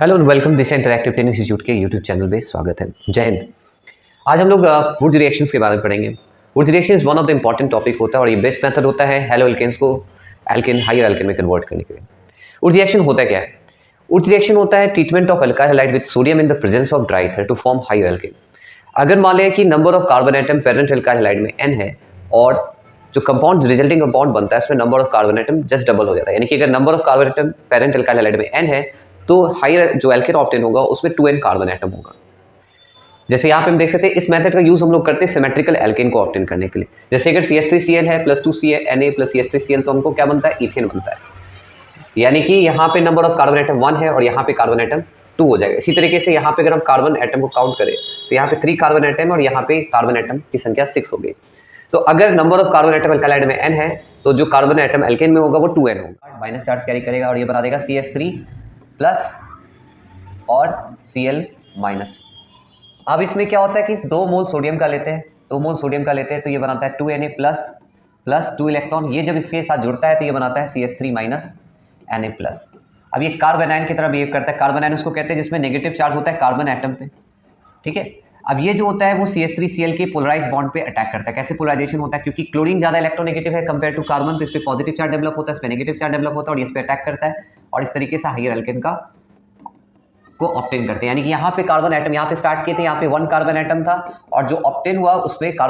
Hello and welcome Disha interactive training institute के YouTube channel पे स्वागत है। जय हिंद। आज हम लोग वुड्स रिएक्शंस के बारे में पढ़ेंगे। Wurtz reaction is one of the important topic होता है और ये बेस्ट मेथड होता है हेलो एल्केन्स को एल्केन हायर एल्केन में कन्वर्ट करने के लिए। वुड्स रिएक्शन होता क्या है? वुड्स रिएक्शन होता है treatment of alkyl halide with sodium in the presence of dry ether to form higher alkane. अगर मान लें कि number of carbon atom parent alkyl halide में n है और जो कंपाउंड रिजल्टिंग कंपाउंड बनता है उसमें number of carbon atom just double हो जाता है, यानी कि अगर number of carbon atom parent alkyl halide में n है तो हायर जो एल्केन ऑप्टेन होगा उसमें 2n कार्बन एटम होगा। जैसे यहाँ पे हम देख सकते हैं इस मेथड का यूज हम लोग करते हैं सिमेट्रिकल एल्केन को ऑप्टेन करने के लिए। जैसे अगर CH3Cl है प्लस 2Na प्लस CH3Cl तो हमको क्या बनता है? इथेन बनता है, यानी कि यहाँ पे नंबर ऑफ कार्बन एटम 1 है और यहाँ पे कार्बन एटम 2 हो जाएगा। इसी तरीके से यहाँ पे अगर हम कार्बन एटम को काउंट करें तो यहाँ पे 3 कार्बन एटम और यहाँ पे कार्बन एटम की संख्या 6 हो गई। तो अगर number of carbon atom alkyl में n है तो जो कार्बन एटम एल्केन में होगा वो 2n होगा, माइनस चार्ज कैरी करेगा और ये बना देगा CH3 प्लस और Cl माइनस। अब इसमें क्या होता है कि 2 मोल सोडियम का लेते हैं, 2 मोल सोडियम का लेते हैं तो ये बनाता है 2Na प्लस प्लस 2 इलेक्ट्रॉन। ये जब इसके साथ जुड़ता है तो ये बनाता है CH3 माइनस Na प्लस। अब ये कार्बन आयन की तरह बिहेव करता है। कार्बन आयन उसको कहते हैं जिसमें नेगेटिव चार्ज होता है कार्बन एटम पे, ठीक है। अब ये जो होता है वो CH3Cl के पोलराइज बॉन्ड पे अटैक करता है। कैसे पोलराइजेशन होता है? क्योंकि क्लोरीन ज़्यादा इलेक्ट्रोनेगेटिव है कंपेयर टू कार्बन, तो इस पे पॉजिटिव चार्ज डेवलप होता है, इस पे नेगेटिव चार्ज डेवलप होता है और इस पे अटैक करता है और इस तरीके से हायर एल्केन का को ऑप्टेन करते हैं। यानी कि यहाँ पे कार्बन एटम यहाँ पे स्टार्ट किए थे, यहाँ पे 1 कार्बन एटम था और जो ऑप्टेन हुआ उसमें